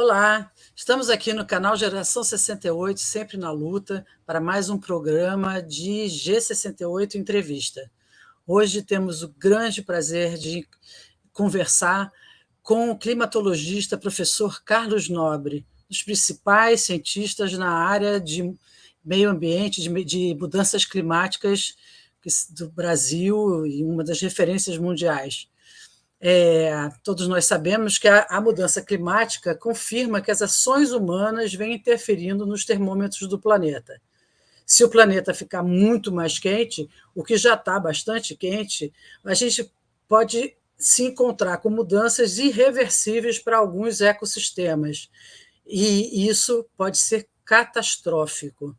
Olá, estamos aqui no canal Geração 68, sempre na luta, para mais um programa de G68 Entrevista. Hoje temos o grande prazer de conversar com o climatologista professor Carlos Nobre, um dos principais cientistas na área de meio ambiente, de mudanças climáticas do Brasil e uma das referências mundiais. Todos nós sabemos que a mudança climática confirma que as ações humanas vêm interferindo nos termômetros do planeta. Se o planeta ficar muito mais quente, o que já está bastante quente, a gente pode se encontrar com mudanças irreversíveis para alguns ecossistemas, e isso pode ser catastrófico.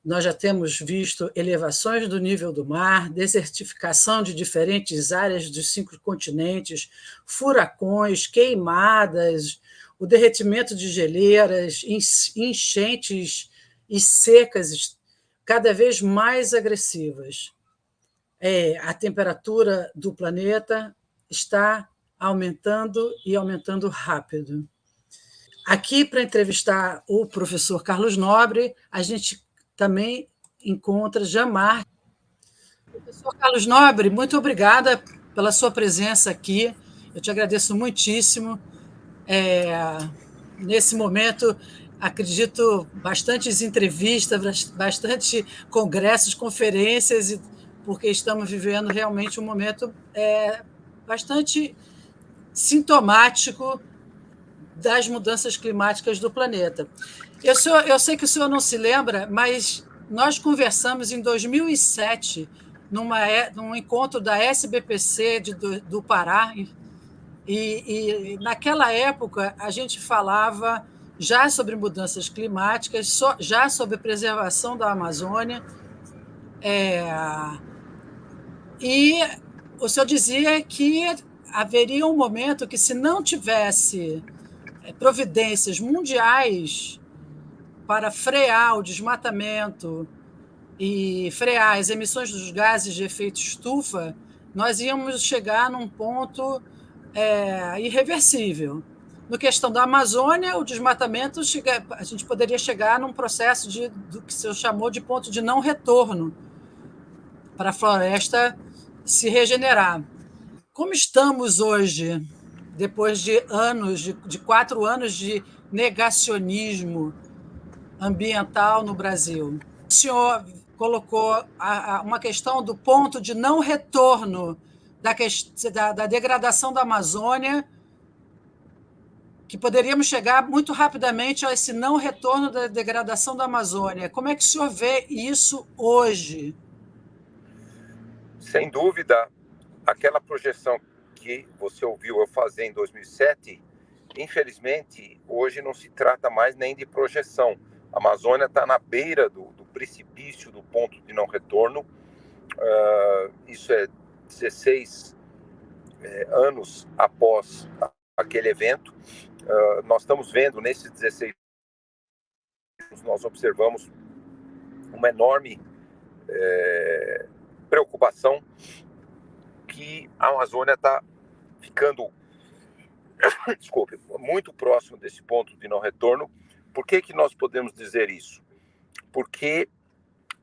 Nós já temos visto elevações do nível do mar, desertificação de diferentes áreas dos 5 continentes, furacões, queimadas, o derretimento de geleiras, enchentes e secas cada vez mais agressivas. A temperatura do planeta está aumentando e aumentando rápido. Aqui, para entrevistar o professor Carlos Nobre, a gente também encontra Jamar. Professor Carlos Nobre, muito obrigada pela sua presença aqui. Eu te agradeço muitíssimo. Nesse momento, acredito, bastantes entrevistas, bastante congressos, conferências, porque estamos vivendo realmente um momento bastante sintomático das mudanças climáticas do planeta. Eu sei que o senhor não se lembra, mas nós conversamos em 2007, num encontro da SBPC do Pará, e naquela época a gente falava já sobre mudanças climáticas, já sobre preservação da Amazônia, e o senhor dizia que haveria um momento que, se não tivesse providências mundiais para frear o desmatamento e frear as emissões dos gases de efeito estufa, nós íamos chegar num ponto irreversível. No questão da Amazônia, o desmatamento, a gente poderia chegar num processo do que o senhor chamou de ponto de não retorno para a floresta se regenerar. Como estamos hoje, depois de 4 anos de negacionismo ambiental no Brasil? O senhor colocou uma questão do ponto de não retorno da degradação da Amazônia, que poderíamos chegar muito rapidamente a esse não retorno da degradação da Amazônia. Como é que o senhor vê isso hoje? Sem dúvida, aquela projeção que você ouviu eu fazer em 2007, infelizmente, hoje não se trata mais nem de projeção. A Amazônia está na beira do precipício, do ponto de não retorno. Isso é 16 anos após aquele evento. Nós estamos vendo, nesses 16 anos, nós observamos uma enorme preocupação que a Amazônia está ficando muito próximo desse ponto de não retorno. Por que nós podemos dizer isso? Porque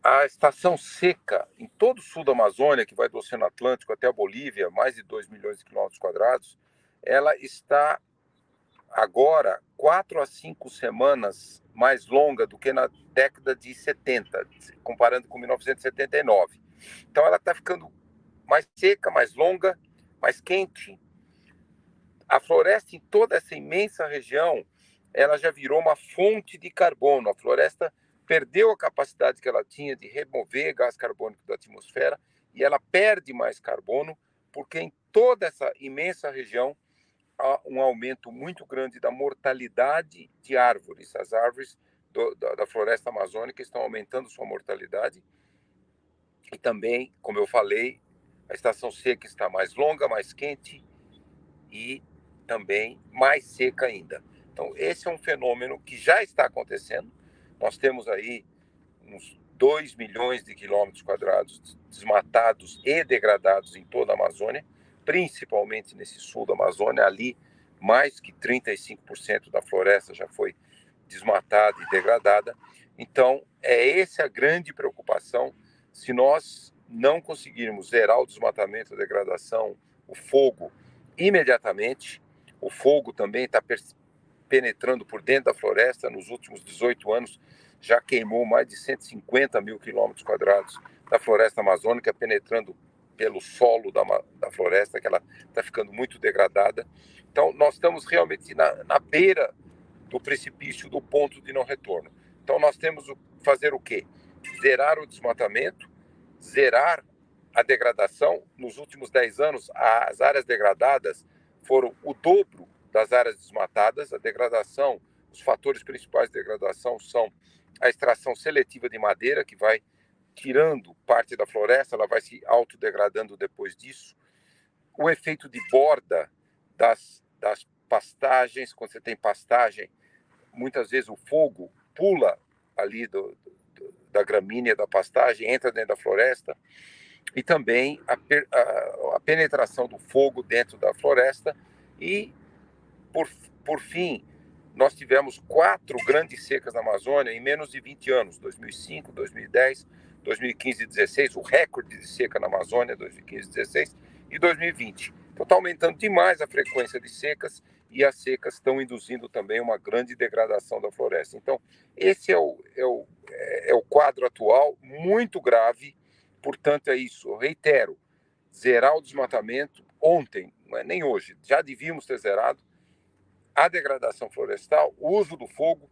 a estação seca em todo o sul da Amazônia, que vai do Oceano Atlântico até a Bolívia, mais de 2 milhões de quilômetros quadrados, ela está agora 4 a 5 semanas mais longa do que na década de 70, comparando com 1979. Então ela está ficando mais seca, mais longa, mais quente. A floresta em toda essa imensa região, ela já virou uma fonte de carbono. A floresta perdeu a capacidade que ela tinha de remover gás carbônico da atmosfera e ela perde mais carbono porque em toda essa imensa região há um aumento muito grande da mortalidade de árvores. As árvores da floresta amazônica estão aumentando sua mortalidade e também, como eu falei, a estação seca está mais longa, mais quente e também mais seca ainda. Então, esse é um fenômeno que já está acontecendo. Nós temos aí uns 2 milhões de quilômetros quadrados desmatados e degradados em toda a Amazônia, principalmente nesse sul da Amazônia, ali mais que 35% da floresta já foi desmatada e degradada. Então, é essa a grande preocupação. Se nós não conseguirmos zerar o desmatamento, a degradação, o fogo imediatamente, o fogo também está penetrando por dentro da floresta. Nos últimos 18 anos, já queimou mais de 150 mil quilômetros quadrados da floresta amazônica, penetrando pelo solo da floresta, que ela está ficando muito degradada. Então, nós estamos realmente na beira do precipício, do ponto de não retorno. Então, nós temos que fazer o quê? Zerar o desmatamento, zerar a degradação. Nos últimos 10 anos, as áreas degradadas foram o dobro das áreas desmatadas. A degradação, os fatores principais de degradação são a extração seletiva de madeira, que vai tirando parte da floresta, ela vai se autodegradando depois disso. O efeito de borda das pastagens, quando você tem pastagem, muitas vezes o fogo pula ali da gramínea da pastagem, entra dentro da floresta, e também a penetração do fogo dentro da floresta. E, por fim, nós tivemos 4 grandes secas na Amazônia em menos de 20 anos, 2005, 2010, 2015 e 2016, o recorde de seca na Amazônia, 2015 e 2016, e 2020. Então, está aumentando demais a frequência de secas, e as secas estão induzindo também uma grande degradação da floresta. Então, esse é o quadro atual, muito grave. Portanto, é isso. Eu reitero, zerar o desmatamento ontem, não é nem hoje, já devíamos ter zerado a degradação florestal, o uso do fogo.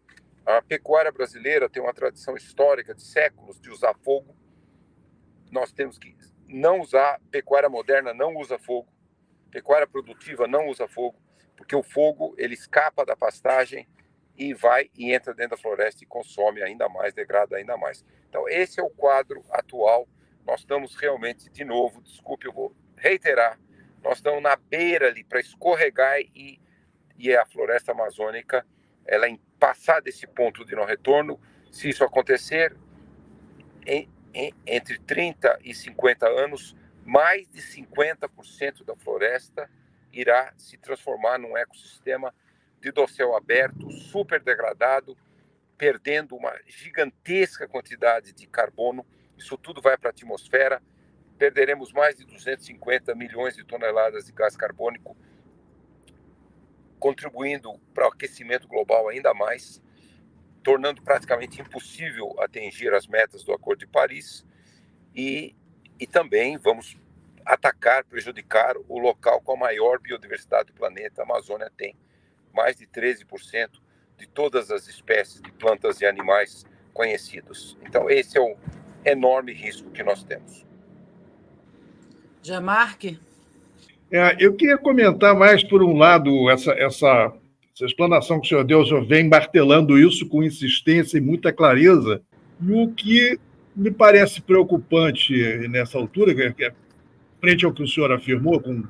A pecuária brasileira tem uma tradição histórica de séculos de usar fogo. Nós temos que não usar, pecuária moderna não usa fogo, pecuária produtiva não usa fogo, porque o fogo ele escapa da pastagem e vai e entra dentro da floresta e consome ainda mais, degrada ainda mais. Então, esse é o quadro atual. Nós estamos realmente, de novo, desculpe, eu vou reiterar, nós estamos na beira ali para escorregar e a floresta amazônica, ela passar desse ponto de não retorno. Se isso acontecer, entre 30 e 50 anos, mais de 50% da floresta irá se transformar num ecossistema de dossel aberto, super degradado, perdendo uma gigantesca quantidade de carbono. Isso tudo vai para a atmosfera. Perderemos mais de 250 milhões de toneladas de gás carbônico, contribuindo para o aquecimento global ainda mais, tornando praticamente impossível atingir as metas do Acordo de Paris, e também vamos atacar, prejudicar o local com a maior biodiversidade do planeta. A Amazônia tem mais de 13% de todas as espécies de plantas e animais conhecidos. Então, esse é o enorme risco que nós temos. Jamarque? Eu queria comentar mais, por um lado, essa explanação que o senhor deu. O senhor vem martelando isso com insistência e muita clareza. E o que me parece preocupante nessa altura, que é frente ao que o senhor afirmou com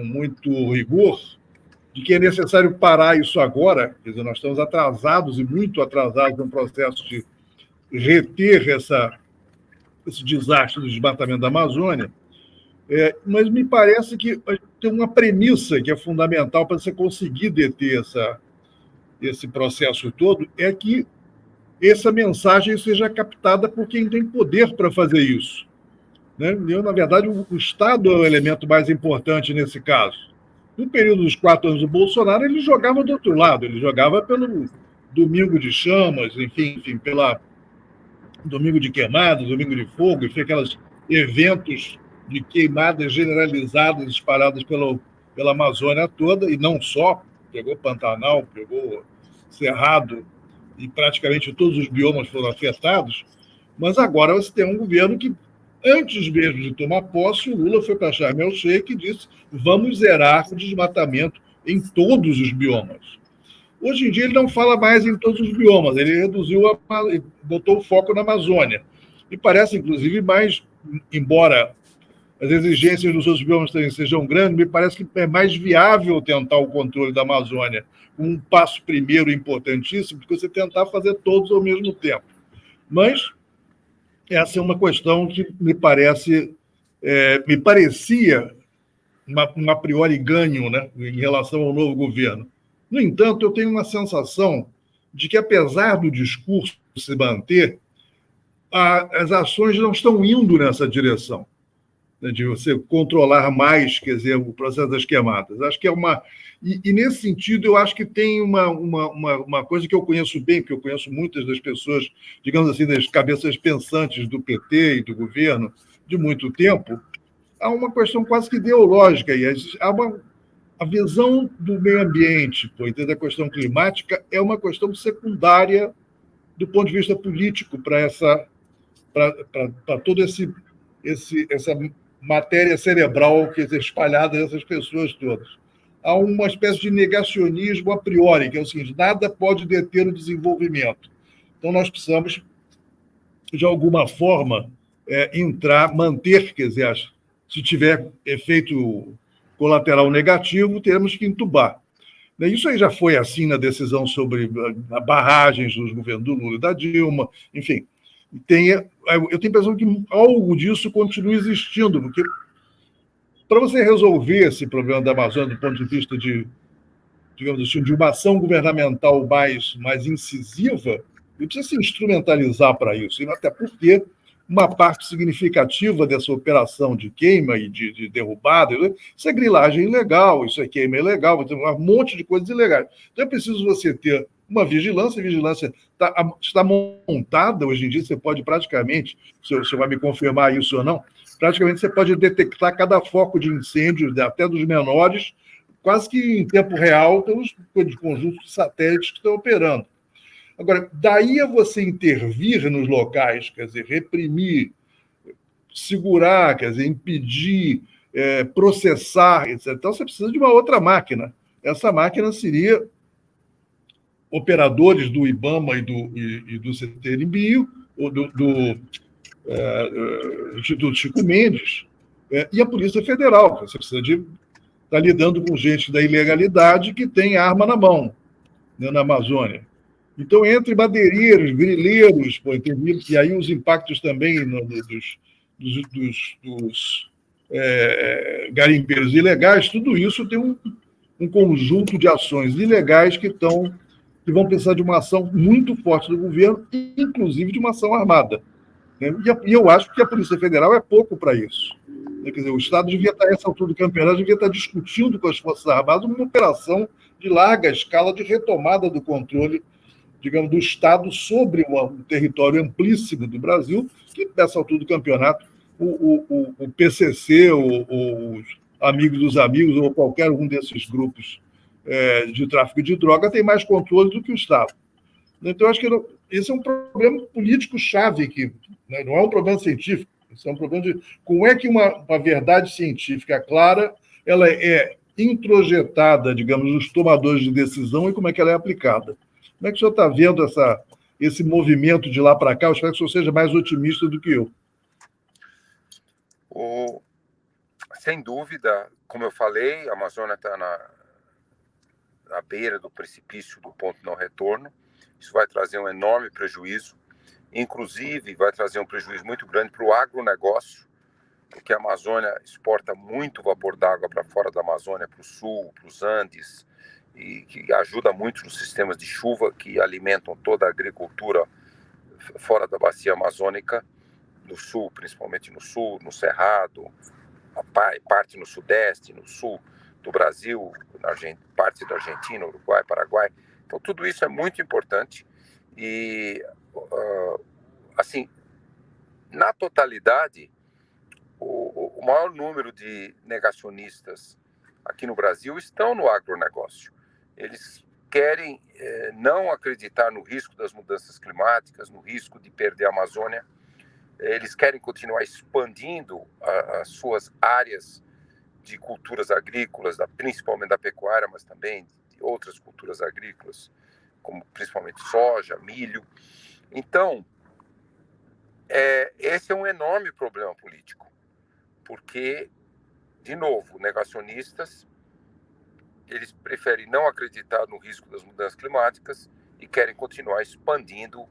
muito rigor, de que é necessário parar isso agora. Quer dizer, nós estamos atrasados e muito atrasados no processo de reter esse desastre do desmatamento da Amazônia. Mas me parece que tem uma premissa que é fundamental para você conseguir deter esse processo todo, é que essa mensagem seja captada por quem tem poder para fazer isso. Né? Na verdade, o Estado é o elemento mais importante nesse caso. No período dos 4 anos do Bolsonaro, ele jogava do outro lado, ele jogava pelo Domingo de Chamas, enfim, pela Domingo de Queimadas, Domingo de Fogo, enfim, aqueles eventos de queimadas generalizadas espalhadas pela Amazônia toda, e não só, pegou Pantanal, pegou Cerrado, e praticamente todos os biomas foram afetados. Mas agora você tem um governo que, antes mesmo de tomar posse, o Lula foi para Sharm el-Sheikh e disse: vamos zerar o desmatamento em todos os biomas. Hoje em dia ele não fala mais em todos os biomas, ele reduziu, botou o foco na Amazônia. E parece, inclusive, mais, embora as exigências dos outros biomas também sejam grandes, me parece que é mais viável tentar o controle da Amazônia, um passo primeiro importantíssimo, do que você tentar fazer todos ao mesmo tempo. Mas essa é uma questão que me parecia um a priori ganho, né, em relação ao novo governo. No entanto, eu tenho uma sensação de que, apesar do discurso se manter, as ações não estão indo nessa direção, né, de você controlar mais, quer dizer, o processo das queimadas. Acho que é uma... E nesse sentido, eu acho que tem uma coisa que eu conheço bem, porque eu conheço muitas das pessoas, digamos assim, das cabeças pensantes do PT e do governo de muito tempo. Há uma questão quase que ideológica aí. A visão do meio ambiente, da questão climática, é uma questão secundária do ponto de vista político para toda essa matéria cerebral que é espalhada nessas pessoas todas. Há uma espécie de negacionismo a priori, que é o seguinte: nada pode deter o desenvolvimento. Então, nós precisamos, de alguma forma, manter, quer dizer, se tiver efeito colateral negativo, teremos que entubar. Isso aí já foi assim na decisão sobre barragens dos governos do Lula e da Dilma, enfim. Eu tenho a impressão que algo disso continua existindo, porque para você resolver esse problema da Amazônia do ponto de vista de, digamos assim, de uma ação governamental mais incisiva, ele precisa se instrumentalizar para isso, e até porque uma parte significativa dessa operação de queima e de derrubada, isso é grilagem ilegal, isso é queima ilegal, um monte de coisas ilegais. Então é preciso você ter uma vigilância, a vigilância está montada hoje em dia, você pode praticamente, se você vai me confirmar isso ou não, praticamente você pode detectar cada foco de incêndio, até dos menores, quase que em tempo real, pelos conjuntos de satélites que estão operando. Agora, daí a você intervir nos locais, quer dizer, reprimir, segurar, quer dizer, impedir, processar, etc. Então, você precisa de uma outra máquina. Essa máquina seria operadores do IBAMA e do CTNBio, ou do Instituto Chico Mendes, e a Polícia Federal. Você precisa estar lidando com gente da ilegalidade que tem arma na mão, né, na Amazônia. Então, entre madeireiros, grileiros, e aí os impactos também dos garimpeiros ilegais, tudo isso tem um conjunto de ações ilegais que vão precisar de uma ação muito forte do governo, inclusive de uma ação armada. Né? E eu acho que a Polícia Federal é pouco para isso. Quer dizer, o Estado devia estar, nessa altura do campeonato, devia estar discutindo com as Forças Armadas uma operação de larga escala de retomada do controle, digamos, do Estado sobre um território amplíssimo do Brasil, que, nessa altura do campeonato, o PCC, os Amigos dos Amigos, ou qualquer um desses grupos de tráfico de droga, tem mais controle do que o Estado. Então, eu acho que esse é um problema político-chave aqui, né? Não é um problema científico, isso é um problema de como é que uma verdade científica clara ela é introjetada, digamos, nos tomadores de decisão e como é que ela é aplicada. Como é que o senhor está vendo esse movimento de lá para cá? Eu espero que o senhor seja mais otimista do que eu. Sem dúvida, como eu falei, a Amazônia está na beira do precipício do ponto de não retorno. Isso vai trazer um enorme prejuízo. Inclusive, vai trazer um prejuízo muito grande para o agronegócio, porque a Amazônia exporta muito vapor d'água para fora da Amazônia, para o sul, para os Andes, e que ajuda muito nos sistemas de chuva que alimentam toda a agricultura fora da bacia amazônica, no sul, principalmente no sul, no Cerrado, parte no sudeste, no sul do Brasil, parte da Argentina, Uruguai, Paraguai. Então, tudo isso é muito importante e, assim, na totalidade, o maior número de negacionistas aqui no Brasil estão no agronegócio. Eles querem não acreditar no risco das mudanças climáticas, no risco de perder a Amazônia. Eles querem continuar expandindo as suas áreas de culturas agrícolas, principalmente da pecuária, mas também de outras culturas agrícolas, como principalmente soja, milho. Então, esse é um enorme problema político, porque, de novo, negacionistas, eles preferem não acreditar no risco das mudanças climáticas e querem continuar expandindo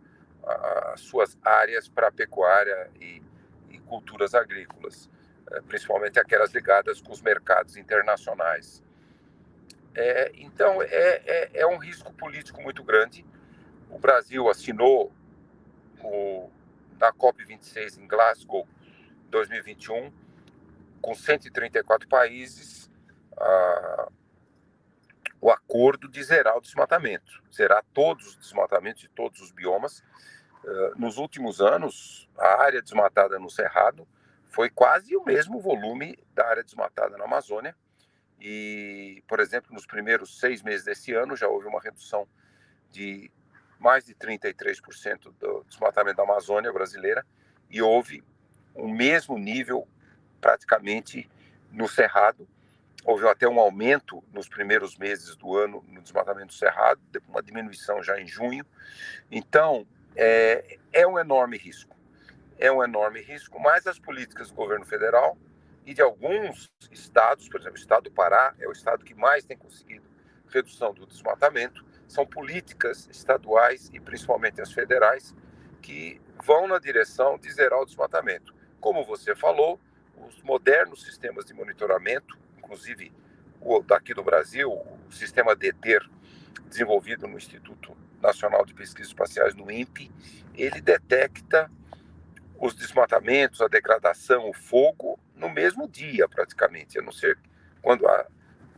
as suas áreas para a pecuária e culturas agrícolas. principalmente aquelas ligadas com os mercados internacionais. Então, é um risco político muito grande. O Brasil assinou na COP26 em Glasgow, 2021, com 134 países, o acordo de zerar o desmatamento, zerar todos os desmatamentos de todos os biomas. Nos últimos anos, a área desmatada no Cerrado foi quase o mesmo volume da área desmatada na Amazônia. E, por exemplo, nos primeiros 6 meses desse ano, já houve uma redução de mais de 33% do desmatamento da Amazônia brasileira, e houve o mesmo nível praticamente no Cerrado. Houve até um aumento nos primeiros meses do ano no desmatamento do Cerrado, uma diminuição já em junho. Então, é um enorme risco. É um enorme risco, mas as políticas do governo federal e de alguns estados, por exemplo, o estado do Pará é o estado que mais tem conseguido redução do desmatamento, são políticas estaduais e principalmente as federais que vão na direção de zerar o desmatamento. Como você falou, os modernos sistemas de monitoramento, inclusive o daqui do Brasil, o sistema DETER, desenvolvido no Instituto Nacional de Pesquisas Espaciais, no INPE, ele detecta os desmatamentos, a degradação, o fogo, no mesmo dia, praticamente. A não ser quando há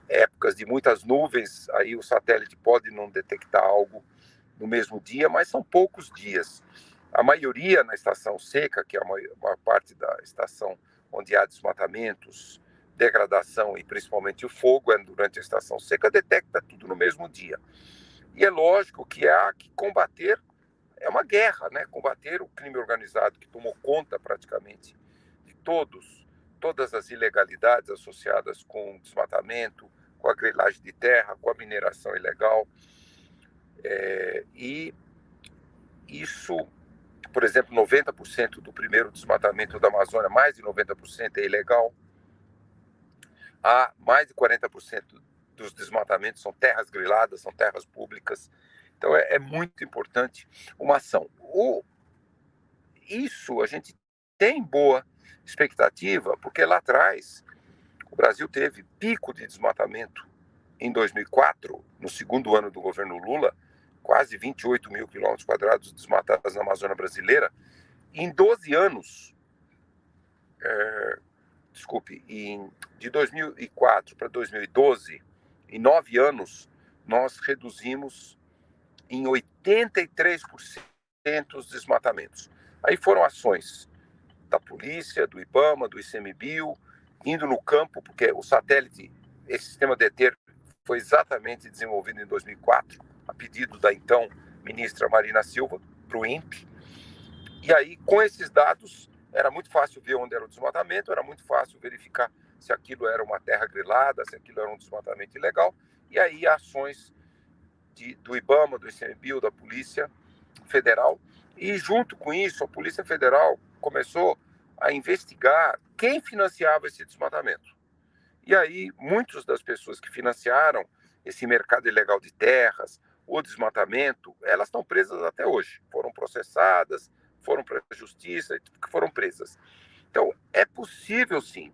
épocas de muitas nuvens, aí o satélite pode não detectar algo no mesmo dia, mas são poucos dias. A maioria na estação seca, que é a maior parte da estação onde há desmatamentos, degradação e principalmente o fogo, durante a estação seca, detecta tudo no mesmo dia. E é lógico que há que combater, é uma guerra, né? Combater o crime organizado que tomou conta praticamente de todas as ilegalidades associadas com o desmatamento, com a grilagem de terra, com a mineração ilegal. E isso, por exemplo, 90% do primeiro desmatamento da Amazônia, mais de 90% é ilegal. Há mais de 40% dos desmatamentos são terras griladas, são terras públicas. Então é muito importante uma ação. Isso a gente tem boa expectativa, porque lá atrás o Brasil teve pico de desmatamento em 2004, no segundo ano do governo Lula, quase 28 mil quilômetros quadrados desmatados na Amazônia brasileira. Em 12 anos, de 2004 para 2012, em 9 anos, nós reduzimos em 83% os desmatamentos. Aí foram ações da polícia, do IBAMA, do ICMBio, indo no campo, porque o satélite, esse sistema DETER, foi exatamente desenvolvido em 2004, a pedido da então ministra Marina Silva, para o INPE. E aí, com esses dados, era muito fácil ver onde era o desmatamento, era muito fácil verificar se aquilo era uma terra grilada, se aquilo era um desmatamento ilegal. E aí, ações do IBAMA, do ICMBio, da Polícia Federal. E, junto com isso, a Polícia Federal começou a investigar quem financiava esse desmatamento. E aí, muitas das pessoas que financiaram esse mercado ilegal de terras, o desmatamento, elas estão presas até hoje. Foram processadas, foram para a justiça, foram presas. Então, é possível, sim.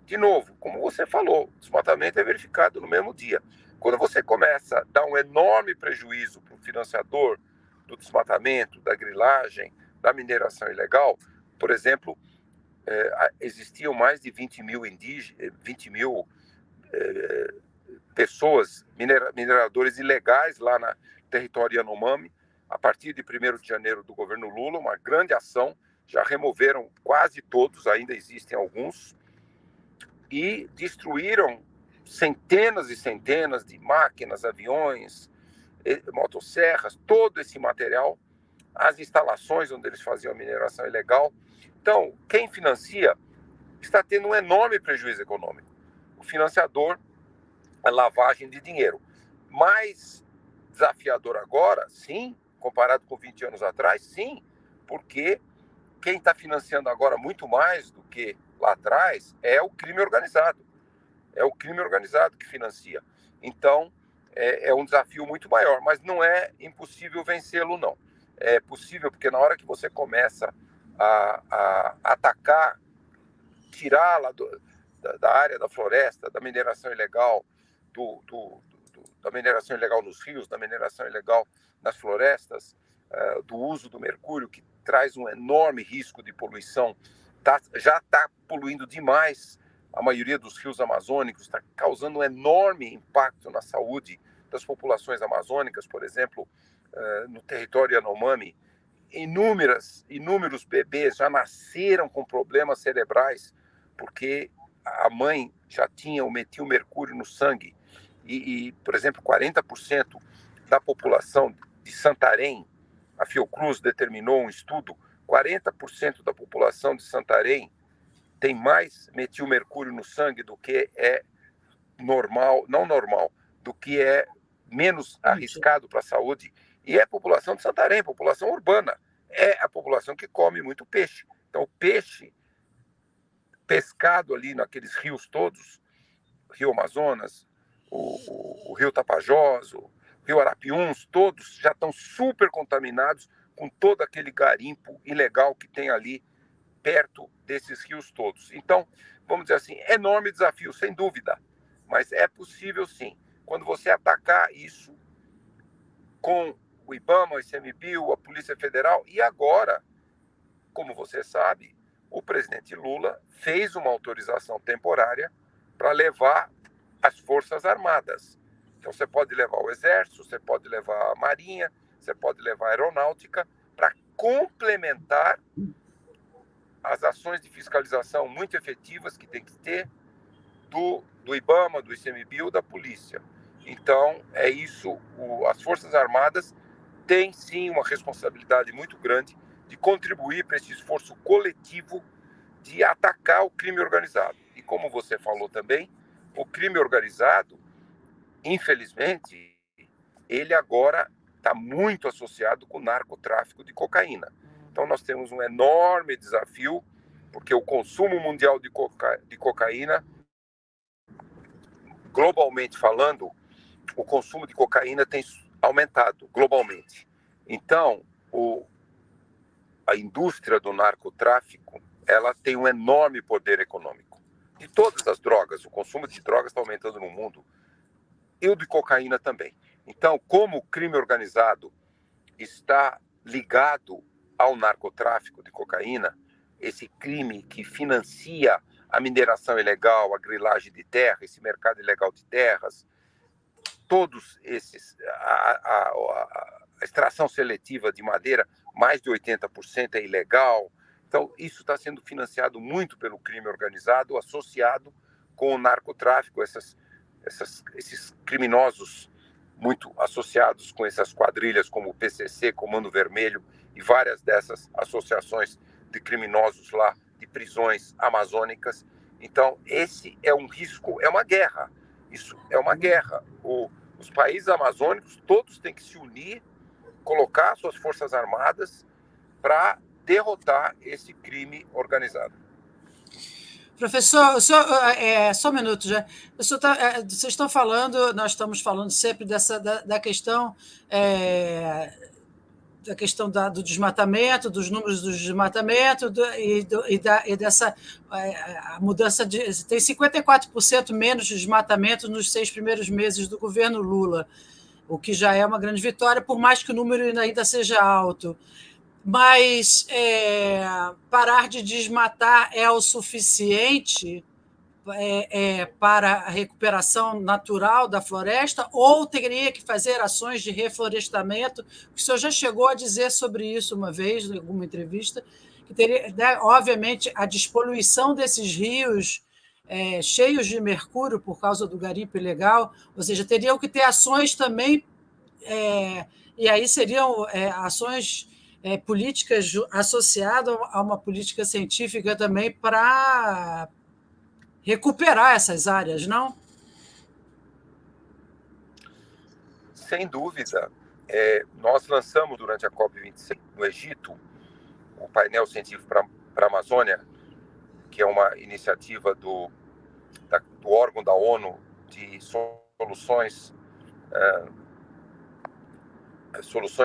De novo, como você falou, o desmatamento é verificado no mesmo dia. Quando você começa a dar um enorme prejuízo para o financiador do desmatamento, da grilagem, da mineração ilegal, por exemplo, existiam mais de 20 mil pessoas, mineradores ilegais lá no território Yanomami. A partir de 1º de janeiro do governo Lula, uma grande ação, já removeram quase todos, ainda existem alguns, e destruíram centenas e centenas de máquinas, aviões, motosserras, todo esse material, as instalações onde eles faziam a mineração ilegal. Então, quem financia está tendo um enorme prejuízo econômico. O financiador, a lavagem de dinheiro. Mais desafiador agora, sim, comparado com 20 anos atrás, sim, porque quem está financiando agora muito mais do que lá atrás é o crime organizado. É o crime organizado que financia. Então, é um desafio muito maior, mas não é impossível vencê-lo, não. É possível porque na hora que você começa a atacar tirá-la da área da floresta, da mineração ilegal, da mineração ilegal nos rios, da mineração ilegal nas florestas, do uso do mercúrio, que traz um enorme risco de poluição, já está poluindo demais a maioria dos rios amazônicos, está causando um enorme impacto na saúde das populações amazônicas. Por exemplo, no território Yanomami, inúmeros bebês já nasceram com problemas cerebrais, porque a mãe já tinha o metilmercúrio no sangue. Por exemplo, 40% da população de Santarém, a Fiocruz determinou um estudo, 40% da população de Santarém tem mais metilmercúrio no sangue do que é normal, não normal, do que é menos arriscado para a saúde. E é a população de Santarém, população urbana, é a população que come muito peixe. Então, o peixe pescado ali naqueles rios todos, Rio Amazonas, o Rio Tapajós, o Rio Arapiuns, todos já estão super contaminados com todo aquele garimpo ilegal que tem ali perto desses rios todos. Então, vamos dizer assim, enorme desafio, sem dúvida, mas é possível sim. Quando você atacar isso com o IBAMA, o ICMBio, a Polícia Federal, e agora, como você sabe, o presidente Lula fez uma autorização temporária para levar as Forças Armadas. Então, você pode levar o Exército, você pode levar a Marinha, você pode levar a Aeronáutica para complementar as ações de fiscalização muito efetivas que tem que ter do IBAMA, do ICMBio, da polícia. Então, é isso. As Forças Armadas têm, sim, uma responsabilidade muito grande de contribuir para esse esforço coletivo de atacar o crime organizado. E como você falou também, o crime organizado, infelizmente, ele agora está muito associado com o narcotráfico de cocaína. Então, nós temos um enorme desafio, porque o consumo mundial de cocaína, globalmente falando, o consumo de cocaína tem aumentado globalmente. Então, a indústria do narcotráfico, ela tem um enorme poder econômico. De todas as drogas, o consumo de drogas está aumentando no mundo, e o de cocaína também. Então, como o crime organizado está ligado ao narcotráfico de cocaína, esse crime que financia a mineração ilegal, a grilagem de terra, esse mercado ilegal de terras, todos esses, a extração seletiva de madeira, mais de 80% é ilegal. Então, isso está sendo financiado muito pelo crime organizado, associado com o narcotráfico, esses criminosos muito associados com essas quadrilhas como o PCC, Comando Vermelho e várias dessas associações de criminosos lá, de prisões amazônicas. Então, esse é um risco, é uma guerra. Isso é uma guerra. Os países amazônicos todos têm que se unir, colocar suas forças armadas para derrotar esse crime organizado. Professor, só um minuto já. Vocês estão falando, nós estamos falando sempre da questão do desmatamento, dos números do desmatamento e dessa a mudança de... Tem 54% menos de desmatamento nos 6 primeiros meses do governo Lula, o que já é uma grande vitória, por mais que o número ainda seja alto. Mas parar de desmatar é o suficiente para a recuperação natural da floresta, ou teria que fazer ações de reflorestamento? O senhor já chegou a dizer sobre isso uma vez, em alguma entrevista, que teria, obviamente, a despoluição desses rios cheios de mercúrio por causa do garimpo ilegal, ou seja, teriam que ter ações também, e aí seriam ações políticas associadas a uma política científica também para recuperar essas áreas, não? Sem dúvida. Nós lançamos durante a COP26 no Egito o painel científico para a Amazônia, que é uma iniciativa do órgão da ONU de soluções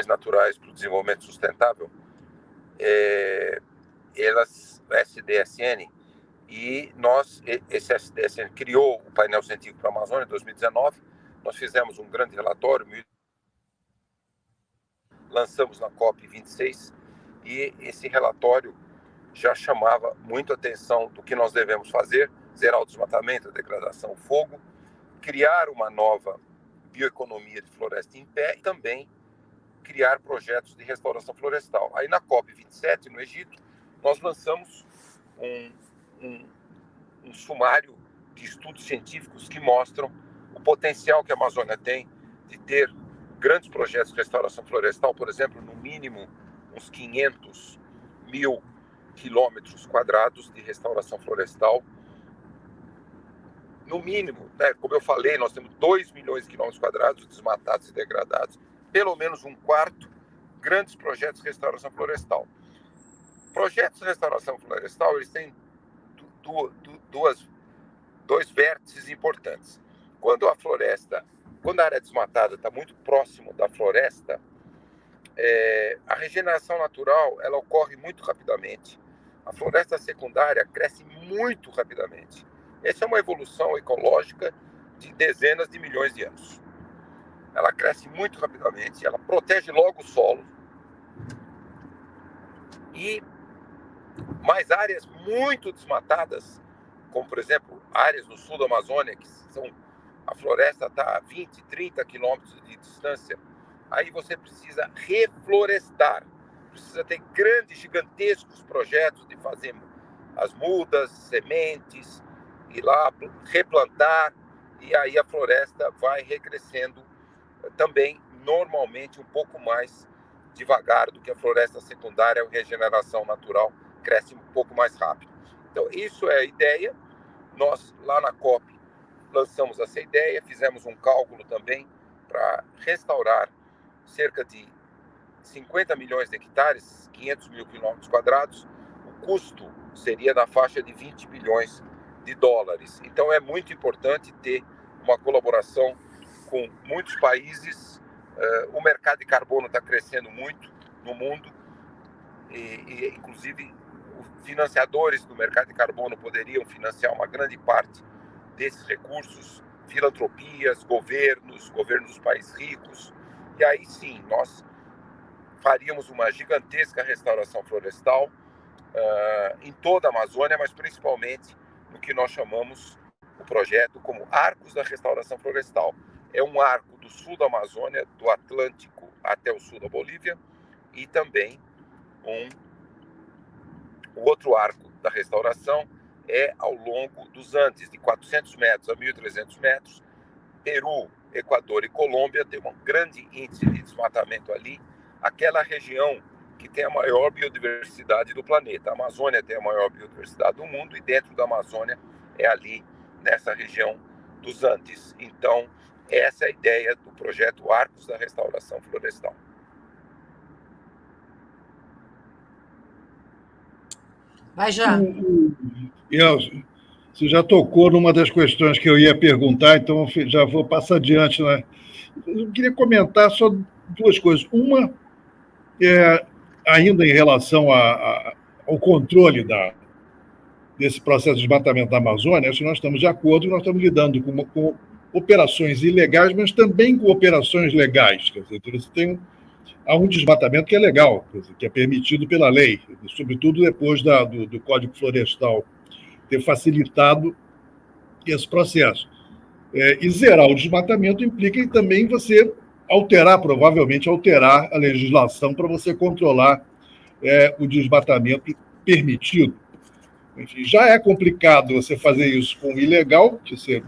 naturais para o desenvolvimento sustentável. O SDSN, E esse SDS criou o painel científico para a Amazônia em 2019. Nós fizemos um grande relatório, lançamos na COP26, e esse relatório já chamava muito a atenção do que nós devemos fazer: zerar o desmatamento, a degradação, o fogo, criar uma nova bioeconomia de floresta em pé e também criar projetos de restauração florestal. Aí na COP27, no Egito, nós lançamos um sumário de estudos científicos que mostram o potencial que a Amazônia tem de ter grandes projetos de restauração florestal, por exemplo, no mínimo uns 500 mil quilômetros quadrados de restauração florestal. No mínimo, né, como eu falei, nós temos 2 milhões de quilômetros quadrados desmatados e degradados, pelo menos um quarto, grandes projetos de restauração florestal. Projetos de restauração florestal, eles têm dois vértices importantes. Quando a área desmatada está muito próximo da floresta, a regeneração natural ela ocorre muito rapidamente. A floresta secundária cresce muito rapidamente. Essa é uma evolução ecológica de dezenas de milhões de anos. Ela cresce muito rapidamente, ela protege logo o solo. E mais áreas muito desmatadas, como, por exemplo, áreas no sul da Amazônia, que a floresta está a 20, 30 quilômetros de distância, aí você precisa reflorestar, precisa ter grandes, gigantescos projetos de fazer as mudas, sementes, ir lá replantar, e aí a floresta vai recrescendo também, normalmente, um pouco mais devagar do que a floresta secundária. A regeneração natural cresce um pouco mais rápido. Então, isso é a ideia. Nós, lá na COP, lançamos essa ideia, fizemos um cálculo também para restaurar cerca de 50 milhões de hectares, 500 mil quilômetros quadrados. O custo seria na faixa de 20 bilhões de dólares. Então, é muito importante ter uma colaboração com muitos países. O mercado de carbono está crescendo muito no mundo e inclusive, os financiadores do mercado de carbono poderiam financiar uma grande parte desses recursos, filantropias, governos dos países ricos. E aí sim, nós faríamos uma gigantesca restauração florestal em toda a Amazônia, mas principalmente no que nós chamamos o projeto como Arcos da Restauração Florestal. É um arco do sul da Amazônia, do Atlântico até o sul da Bolívia, e também o outro arco da restauração é ao longo dos Andes, de 400 metros a 1.300 metros. Peru, Equador e Colômbia têm um grande índice de desmatamento ali. Aquela região que tem a maior biodiversidade do planeta. A Amazônia tem a maior biodiversidade do mundo, e dentro da Amazônia é ali, nessa região dos Andes. Então, essa é a ideia do projeto Arcos da Restauração Florestal. Vai já. Elcio, você já tocou numa das questões que eu ia perguntar, então já vou passar adiante, né? Eu queria comentar só duas coisas. Uma é ainda em relação ao controle desse processo de desmatamento da Amazônia. Se nós estamos de acordo, nós estamos lidando com operações ilegais, mas também com operações legais. Quer dizer, há um desmatamento que é legal, quer dizer, que é permitido pela lei, sobretudo depois do Código Florestal ter facilitado esse processo. E zerar o desmatamento implica também você provavelmente alterar a legislação para você controlar o desmatamento permitido. Enfim, já é complicado você fazer isso com o ilegal, que você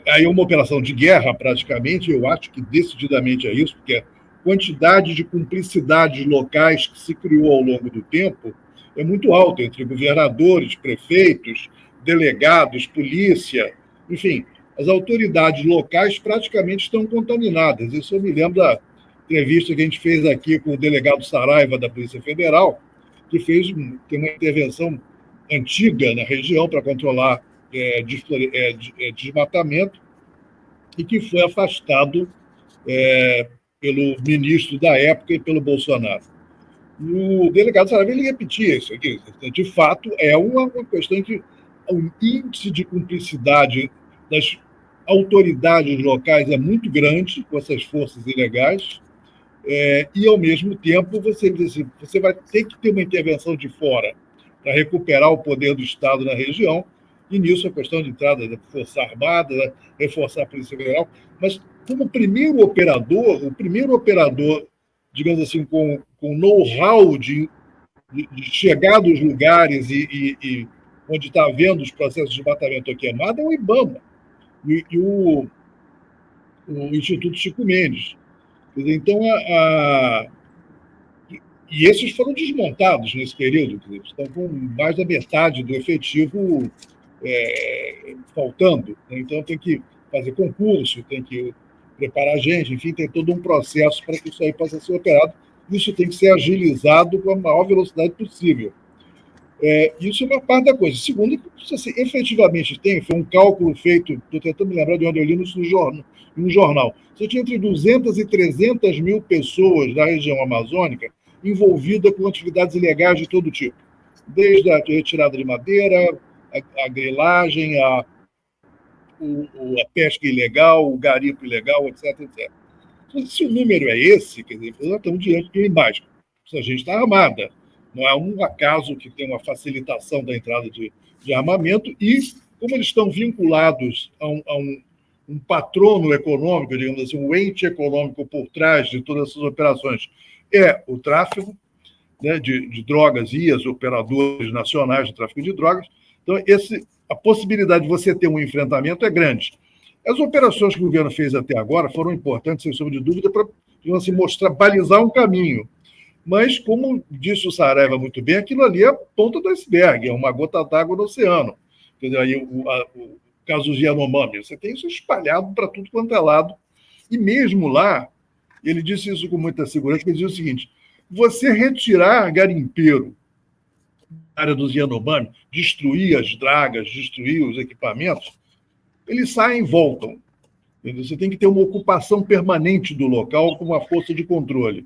aí é uma operação de guerra, praticamente. Eu acho que decididamente é isso, porque a quantidade de cumplicidades locais que se criou ao longo do tempo é muito alta, entre governadores, prefeitos, delegados, polícia, enfim, as autoridades locais praticamente estão contaminadas. Isso eu me lembro da entrevista que a gente fez aqui com o delegado Saraiva da Polícia Federal, que tem uma intervenção antiga na região para controlar desmatamento, e que foi afastado pelo ministro da época e pelo Bolsonaro. E o delegado Saraiva ele repetia isso aqui. De fato, é uma questão em que o índice de cumplicidade das autoridades locais é muito grande com essas forças ilegais, e, ao mesmo tempo, você vai ter que ter uma intervenção de fora para recuperar o poder do Estado na região, e nisso a questão de entrada da Força Armada, né, reforçar a Polícia Federal, mas como o primeiro operador, digamos assim, com know-how de chegar dos lugares e onde está havendo os processos de desmatamento aqui queimado é o IBAMA e o Instituto Chico Mendes. Quer dizer, então, e esses foram desmontados nesse período, dizer, estão com mais da metade do efetivo faltando, né? Então tem que fazer concurso, tem que preparar gente, enfim, tem todo um processo para que isso aí possa ser operado. Isso tem que ser agilizado com a maior velocidade possível. Isso é uma parte da coisa. Segundo, se você efetivamente foi um cálculo feito, estou tentando me lembrar de onde eu li no jornal. Você tinha entre 200 e 300 mil pessoas da região amazônica envolvidas com atividades ilegais de todo tipo, desde a retirada de madeira, a grilagem, a pesca ilegal, o garimpo ilegal, etc, etc. Então, se o número é esse, quer dizer, nós estamos diante de uma imagem. A gente está armada. Não é um acaso que tem uma facilitação da entrada de armamento e, como eles estão vinculados a um patrono econômico, digamos assim, um ente econômico por trás de todas essas operações, é o tráfico, né, de drogas e os operadores nacionais de tráfico de drogas. Então, a possibilidade de você ter um enfrentamento é grande. As operações que o governo fez até agora foram importantes, sem sombra de dúvida, para assim, balizar um caminho. Mas, como disse o Saraiva muito bem, aquilo ali é a ponta do iceberg, é uma gota d'água no oceano. Quer dizer, aí o caso dos Yanomami, você tem isso espalhado para tudo quanto é lado. E mesmo lá, ele disse isso com muita segurança, ele dizia o seguinte: você retirar garimpeiro da área dos Yanomami, destruir as dragas, destruir os equipamentos, eles saem e voltam. Entendeu? Você tem que ter uma ocupação permanente do local com uma força de controle.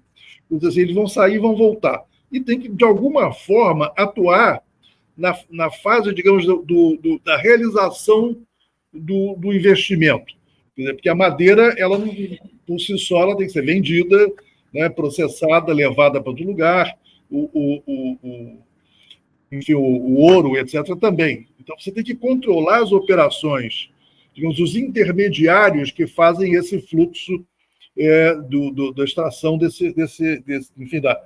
Então, assim, eles vão sair e vão voltar. E tem que, de alguma forma, atuar na fase, digamos, da realização do investimento. Porque a madeira, ela por si só, ela tem que ser vendida, né, processada, levada para outro lugar, enfim, o ouro, etc., também. Então, você tem que controlar as operações, digamos, os intermediários que fazem esse fluxo da extração enfim, da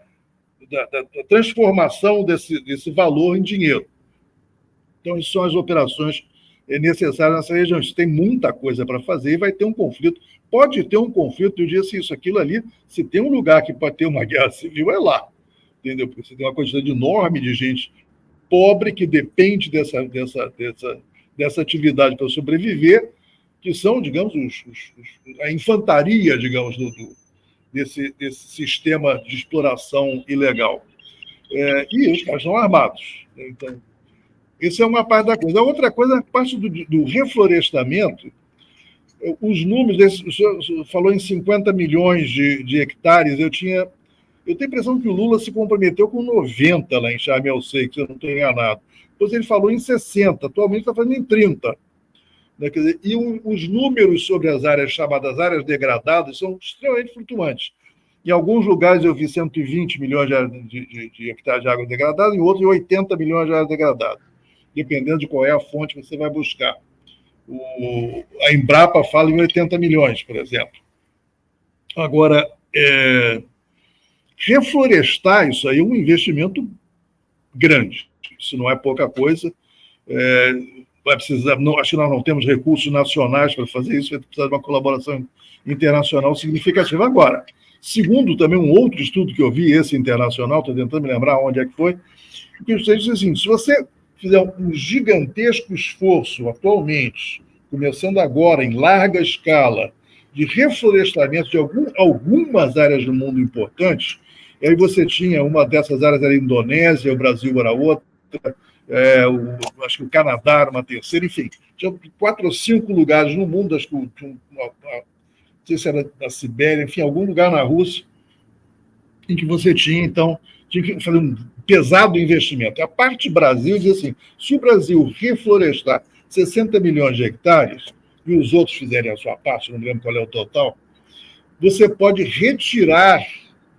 transformação desse valor em dinheiro. Então, isso são as operações necessárias nessa região. Isso tem muita coisa para fazer e vai ter um conflito. Pode ter um conflito, eu disse isso, aquilo ali, se tem um lugar que pode ter uma guerra civil, é lá. Entendeu? Porque você tem uma quantidade enorme de gente pobre que depende dessa atividade para sobreviver, que são, digamos, a infantaria, digamos, desse sistema de exploração ilegal. E os caras são armados. Então, isso é uma parte da coisa. A outra coisa, a parte do reflorestamento, os números, o senhor falou em 50 milhões de hectares, eu tenho a impressão que o Lula se comprometeu com 90 lá em Sharm el-Sheikh, se eu não estou enganado. Depois ele falou em 60, atualmente está falando em 30. Né? Quer dizer, e os números sobre as áreas chamadas áreas degradadas são extremamente flutuantes. Em alguns lugares eu vi 120 milhões de hectares de água degradada, em outros 80 milhões de água degradada, dependendo de qual é a fonte que você vai buscar. A Embrapa fala em 80 milhões, por exemplo. Agora, reflorestar isso aí é um investimento grande. Isso não é pouca coisa. Vai precisar, acho que nós não temos recursos nacionais para fazer isso, vai precisar de uma colaboração internacional significativa. Agora, segundo também um outro estudo que eu vi, esse internacional, estou tentando me lembrar onde é que foi, que você diz assim, se você fizer um gigantesco esforço atualmente, começando agora em larga escala, de reflorestamento de algumas áreas do mundo importantes, e aí você tinha uma dessas áreas era a Indonésia, o Brasil era outra, acho que o Canadá era uma terceira, enfim, tinha 4 ou 5 lugares no mundo, acho que não sei se era da Sibéria, enfim, algum lugar na Rússia, em que você tinha, então, tinha que fazer um pesado investimento. A parte Brasil diz assim, se o Brasil reflorestar 60 milhões de hectares e os outros fizerem a sua parte, não me lembro qual é o total, você pode retirar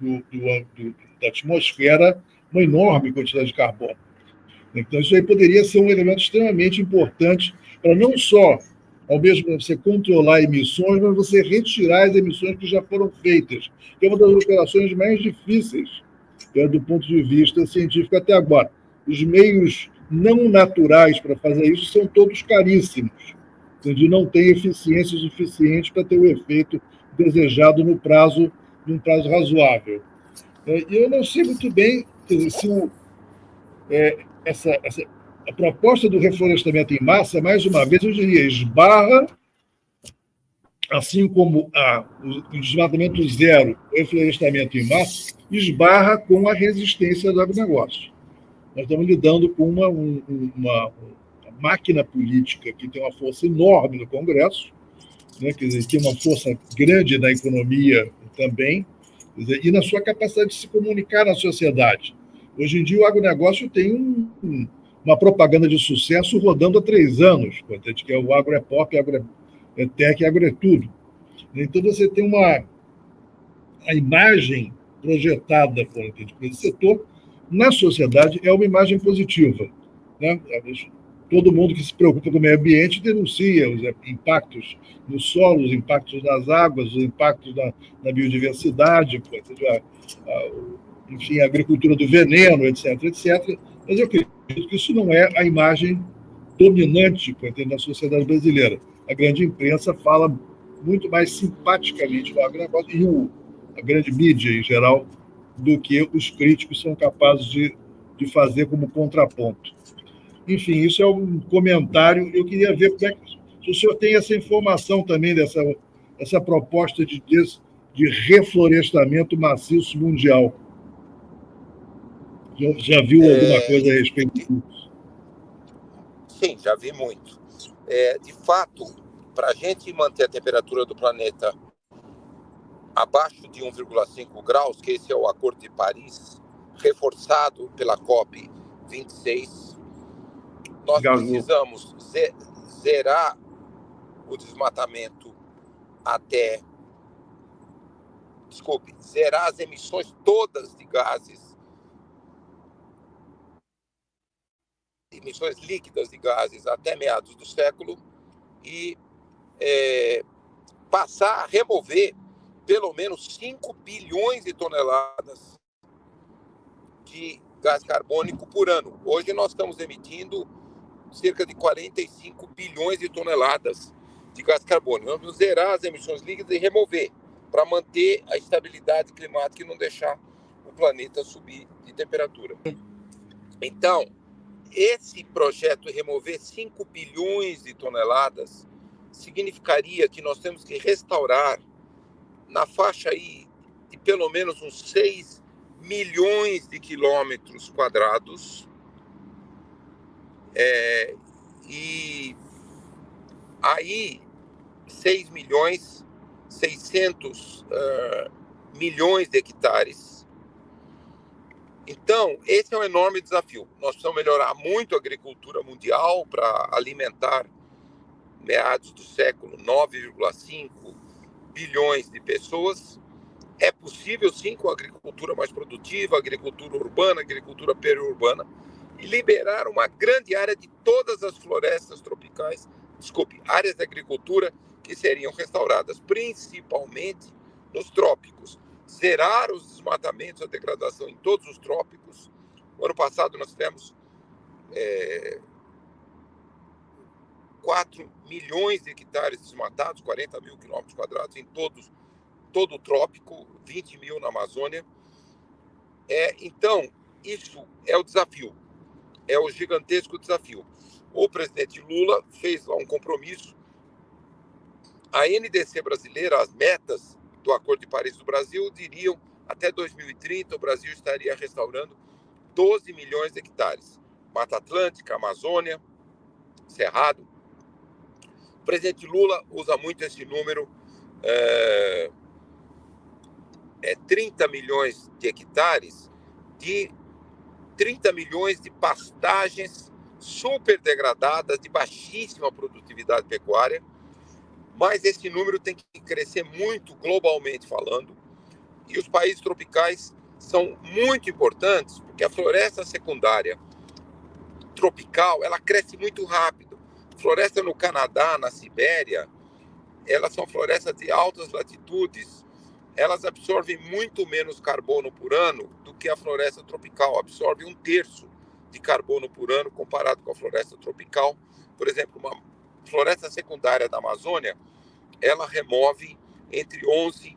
da atmosfera uma enorme quantidade de carbono. Então, isso aí poderia ser um elemento extremamente importante para não só, ao mesmo tempo, você controlar emissões, mas você retirar as emissões que já foram feitas, que é uma das operações mais difíceis, do ponto de vista científico até agora. Os meios não naturais para fazer isso são todos caríssimos, onde não tem eficiência suficiente para ter o efeito desejado num prazo razoável. E eu não sei muito bem se a proposta do reflorestamento em massa, mais uma vez, eu diria, esbarra, assim como o desmatamento zero, o reflorestamento em massa, esbarra com a resistência do agronegócio. Nós estamos lidando com uma máquina política que tem uma força enorme no Congresso, né, quer dizer, tem uma força grande na economia também, quer dizer, e na sua capacidade de se comunicar na sociedade. Hoje em dia, o agronegócio tem uma propaganda de sucesso rodando há 3 anos, que é o agro é pop, agro é tech, agro é tudo. Então, você tem a imagem projetada por esse setor na sociedade é uma imagem positiva, né? Todo mundo que se preocupa com o meio ambiente denuncia os impactos no solo, os impactos nas águas, os impactos na biodiversidade, enfim, a agricultura do veneno, etc., etc. Mas eu acredito que isso não é a imagem dominante da sociedade brasileira. A grande imprensa fala muito mais simpaticamente do agronegócio e a grande mídia, em geral, do que os críticos são capazes de fazer como contraponto. Enfim, isso é um comentário. Eu queria ver se o senhor tem essa informação também dessa proposta de reflorestamento maciço mundial. Já viu alguma coisa a respeito disso? Sim, já vi muito. De fato, para a gente manter a temperatura do planeta abaixo de 1,5 graus, que esse é o Acordo de Paris, reforçado pela COP26, nós precisamos zerar o desmatamento zerar as emissões todas de gases, emissões líquidas de gases até meados do século e passar a remover pelo menos 5 bilhões de toneladas de gás carbônico por ano. Hoje nós estamos emitindo cerca de 45 bilhões de toneladas de gás carbônico. Vamos zerar as emissões líquidas e remover para manter a estabilidade climática e não deixar o planeta subir de temperatura. Então, esse projeto de remover 5 bilhões de toneladas significaria que nós temos que restaurar na faixa aí de pelo menos uns 6 milhões de quilômetros quadrados. E aí 6 milhões 600 milhões de hectares. Então, esse é um enorme desafio. Nós precisamos melhorar muito a agricultura mundial para alimentar, meados do século, 9,5 bilhões de pessoas. É possível, sim, com a agricultura mais produtiva, agricultura urbana, agricultura periurbana, e liberar uma grande área de todas as florestas tropicais, áreas de agricultura que seriam restauradas, principalmente nos trópicos. Zerar os desmatamentos, a degradação em todos os trópicos. No ano passado nós tivemos 4 milhões de hectares desmatados, 40 mil quilômetros quadrados em todo o trópico, 20 mil na Amazônia. Então, isso é o desafio, é o gigantesco desafio. O presidente Lula fez lá um compromisso. A NDC brasileira, as metas do Acordo de Paris do Brasil diriam até 2030 o Brasil estaria restaurando 12 milhões de hectares. Mata Atlântica, Amazônia, Cerrado. O presidente Lula usa muito esse número, 30 milhões de hectares de 30 milhões de pastagens super degradadas, de baixíssima produtividade pecuária, mas esse número tem que crescer muito globalmente falando, e os países tropicais são muito importantes, porque a floresta secundária tropical, ela cresce muito rápido. Floresta no Canadá, na Sibéria, elas são florestas de altas latitudes, elas absorvem muito menos carbono por ano do que a floresta tropical, absorve 1/3 de carbono por ano comparado com a floresta tropical. Por exemplo, uma floresta secundária da Amazônia, ela remove entre 11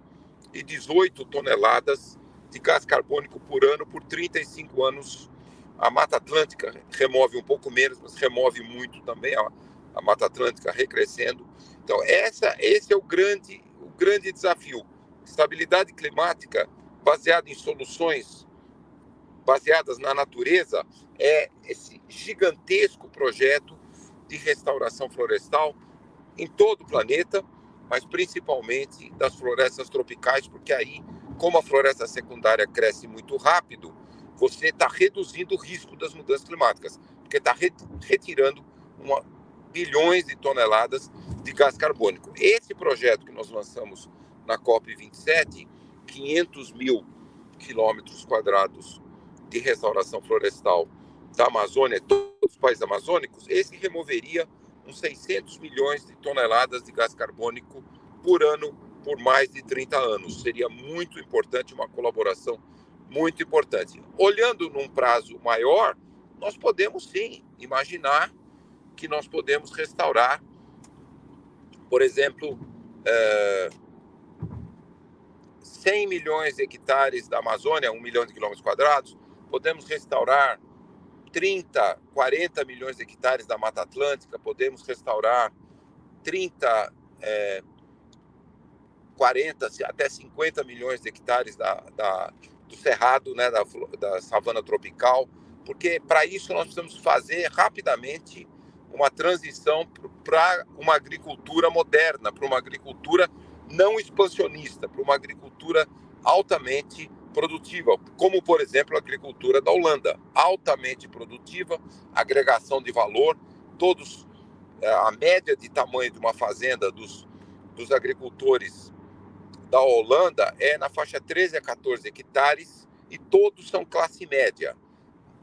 e 18 toneladas de gás carbônico por ano por 35 anos. A Mata Atlântica remove um pouco menos, mas remove muito também, a Mata Atlântica recrescendo. Então, esse é o grande desafio. Estabilidade climática baseada em soluções baseadas na natureza é esse gigantesco projeto de restauração florestal em todo o planeta, mas principalmente das florestas tropicais, porque aí, como a floresta secundária cresce muito rápido, você está reduzindo o risco das mudanças climáticas, porque está retirando bilhões de toneladas de gás carbônico. Esse projeto que nós lançamos na COP27, 500 mil quilômetros quadrados de restauração florestal da Amazônia, todos os países amazônicos, esse removeria uns 600 milhões de toneladas de gás carbônico por ano por mais de 30 anos. Seria muito importante, uma colaboração muito importante. Olhando num prazo maior, nós podemos sim imaginar que nós podemos restaurar, por exemplo, 100 milhões de hectares da Amazônia, 1 milhão de quilômetros quadrados, podemos restaurar 30, 40 milhões de hectares da Mata Atlântica, podemos restaurar 30, 40, até 50 milhões de hectares do cerrado, né, da savana tropical, porque para isso nós precisamos fazer rapidamente uma transição para uma agricultura moderna, para uma agricultura não expansionista, para uma agricultura altamente produtiva, como, por exemplo, a agricultura da Holanda, altamente produtiva, agregação de valor, a média de tamanho de uma fazenda dos agricultores da Holanda é na faixa 13 a 14 hectares e todos são classe média.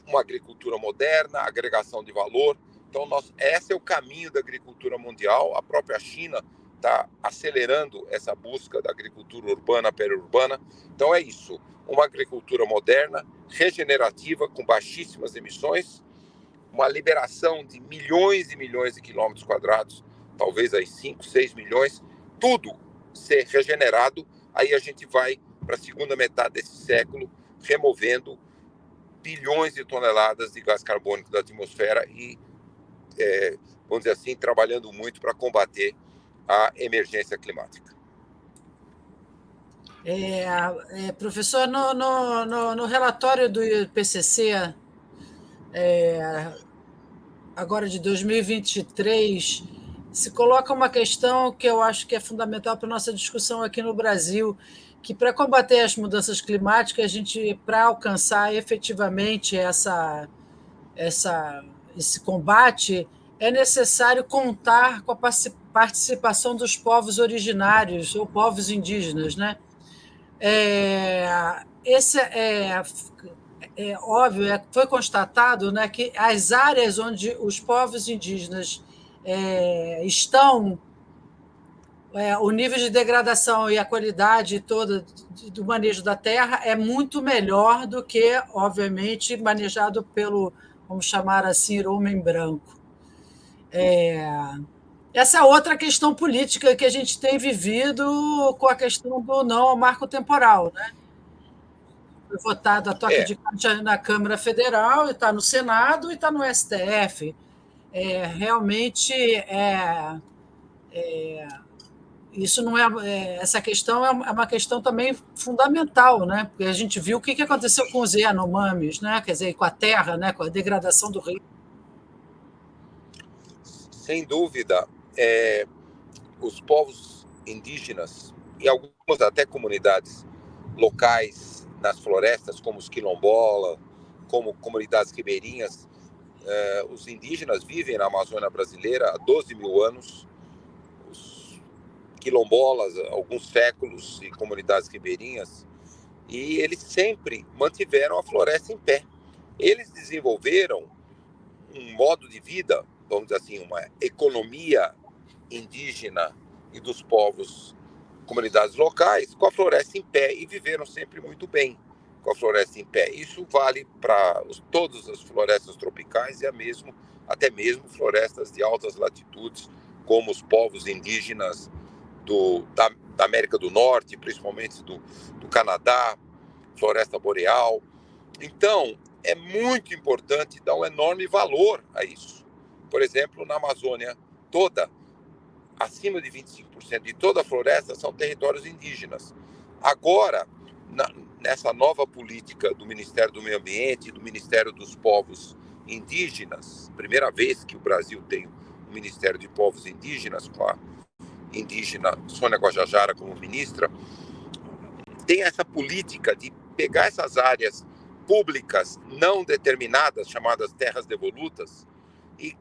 Uma agricultura moderna, agregação de valor. Então, esse é o caminho da agricultura mundial. A própria China está acelerando essa busca da agricultura urbana, periurbana. Então, é isso. Uma agricultura moderna, regenerativa, com baixíssimas emissões, uma liberação de milhões e milhões de quilômetros quadrados, talvez aí 5, 6 milhões, tudo ser regenerado. Aí a gente vai para a segunda metade desse século, removendo bilhões de toneladas de gás carbônico da atmosfera e, vamos dizer assim, trabalhando muito para combater a emergência climática. Professor, no relatório do IPCC, agora de 2023, se coloca uma questão que eu acho que é fundamental para a nossa discussão aqui no Brasil, que para combater as mudanças climáticas, para alcançar efetivamente esse combate, é necessário contar com a participação dos povos originários ou povos indígenas, né? Óbvio, foi constatado, né, que as áreas onde os povos indígenas estão, o nível de degradação e a qualidade toda do manejo da terra é muito melhor do que, obviamente, manejado pelo, vamos chamar assim, homem branco. Essa é outra questão política que a gente tem vivido com a questão do não ao marco temporal, né? Foi votado a toque de caixa na Câmara Federal, está no Senado e está no STF. Realmente, isso não essa questão é uma questão também fundamental, né? Porque a gente viu o que aconteceu com os Yanomamis, né? Quer dizer, com a terra, né? Com a degradação do rio. Sem dúvida, os povos indígenas e algumas até comunidades locais nas florestas, como os quilombolas, como comunidades ribeirinhas. Os indígenas vivem na Amazônia brasileira há 12 mil anos, os quilombolas há alguns séculos e comunidades ribeirinhas, e eles sempre mantiveram a floresta em pé. Eles desenvolveram um modo de vida, vamos dizer assim, uma economia indígena e dos povos, comunidades locais, com a floresta em pé, e viveram sempre muito bem com a floresta em pé. Isso vale para todas as florestas tropicais e até mesmo florestas de altas latitudes, como os povos indígenas da América do Norte, principalmente do Canadá, floresta boreal. Então, é muito importante dar um enorme valor a isso. Por exemplo, na Amazônia toda, acima de 25% de toda a floresta são territórios indígenas. Agora, nessa nova política do Ministério do Meio Ambiente e do Ministério dos Povos Indígenas, primeira vez que o Brasil tem um Ministério de Povos Indígenas, com a indígena Sônia Guajajara como ministra, tem essa política de pegar essas áreas públicas não determinadas, chamadas terras devolutas, e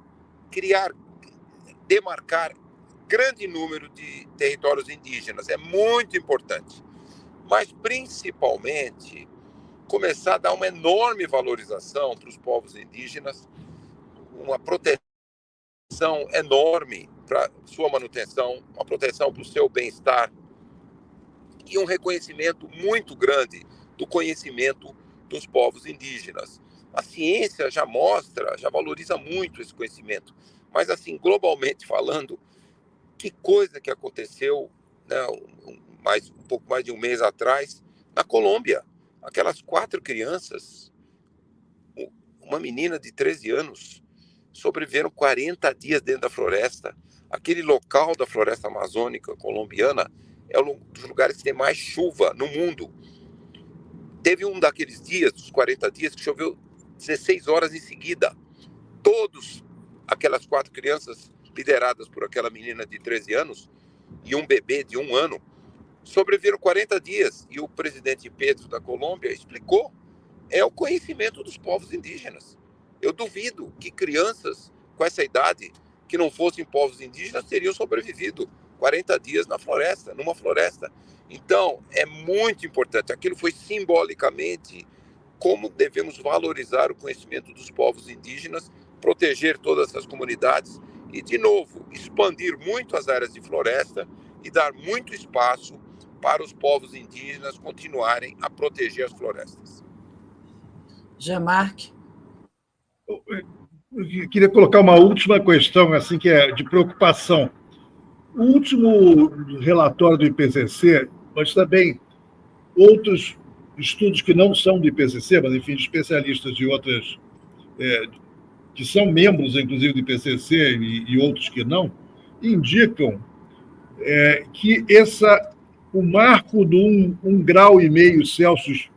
demarcar grande número de territórios indígenas. É muito importante. Mas, principalmente, começar a dar uma enorme valorização para os povos indígenas, uma proteção enorme para sua manutenção, uma proteção para o seu bem-estar e um reconhecimento muito grande do conhecimento dos povos indígenas. A ciência já valoriza muito esse conhecimento, mas, assim, globalmente falando, que coisa que aconteceu, né, um pouco mais de um mês atrás, na Colômbia. Aquelas 4 crianças, uma menina de 13 anos, sobreviveram 40 dias dentro da floresta. Aquele local da floresta amazônica colombiana é um dos lugares que tem mais chuva no mundo. Teve um daqueles dias, dos 40 dias, que choveu 16 horas em seguida. Aquelas 4 crianças, lideradas por aquela menina de 13 anos e um bebê de 1 ano, sobreviveram 40 dias. E o presidente Petro da Colômbia explicou: é o conhecimento dos povos indígenas. Eu duvido que crianças com essa idade, que não fossem povos indígenas, teriam sobrevivido 40 dias numa floresta. Então, é muito importante. Aquilo foi simbolicamente como devemos valorizar o conhecimento dos povos indígenas, proteger todas essas comunidades e, de novo, expandir muito as áreas de floresta e dar muito espaço para os povos indígenas continuarem a proteger as florestas. Jean-Marc? Eu queria colocar uma última questão, assim, que é de preocupação. O último relatório do IPCC, mas também outros estudos que não são do IPCC, mas, enfim, de especialistas de outras, que são membros, inclusive, do IPCC e outros que não, indicam que o marco do 1,5 grau Celsius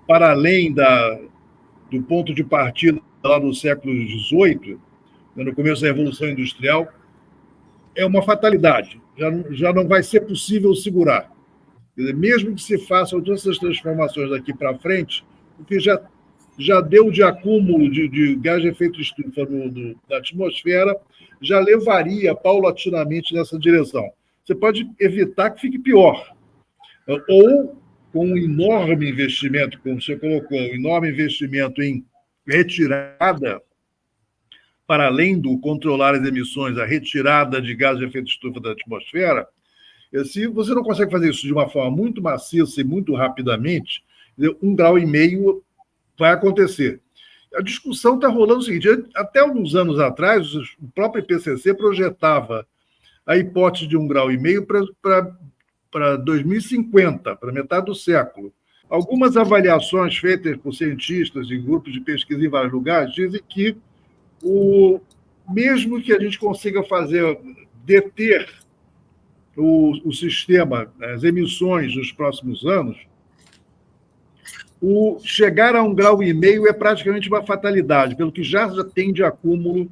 para além do ponto de partida lá no século XVIII, no começo da Revolução Industrial, é uma fatalidade. Já não vai ser possível segurar. Quer dizer, mesmo que se façam todas essas transformações daqui para frente, o que já deu de acúmulo de gás de efeito estufa na atmosfera já levaria paulatinamente nessa direção. Você pode evitar que fique pior. Ou, com um enorme investimento, como você colocou, um enorme investimento em retirada, para além do controlar as emissões, a retirada de gás de efeito estufa da atmosfera, se você não consegue fazer isso de uma forma muito maciça e muito rapidamente, 1,5 grau vai acontecer. A discussão está rolando o seguinte: até alguns anos atrás, o próprio IPCC projetava a hipótese de 1,5 grau para 2050, para metade do século. Algumas avaliações feitas por cientistas e grupos de pesquisa em vários lugares dizem que, mesmo que a gente consiga deter o sistema, as emissões nos próximos anos, chegar a 1,5 grau é praticamente uma fatalidade, pelo que já tem de acúmulo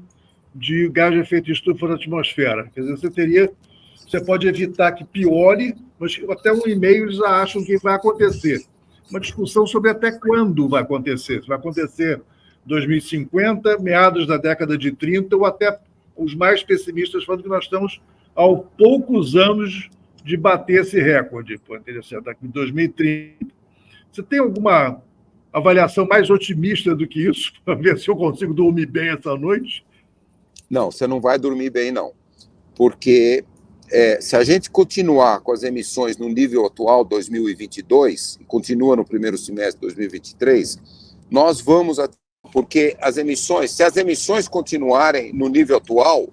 de gás de efeito estufa na atmosfera. Quer dizer, você pode evitar que piore, mas até 1,5 eles acham que vai acontecer. uma discussão sobre até quando vai acontecer. Se vai acontecer 2050, meados da década de 30, ou até os mais pessimistas falando que nós estamos há poucos anos de bater esse recorde. Pô, interessante, daqui em 2030. Você tem alguma avaliação mais otimista do que isso, para ver se eu consigo dormir bem essa noite? Não, você não vai dormir bem, não. Porque se a gente continuar com as emissões no nível atual, 2022, e continua no primeiro semestre de 2023, nós vamos... Porque se as emissões continuarem no nível atual,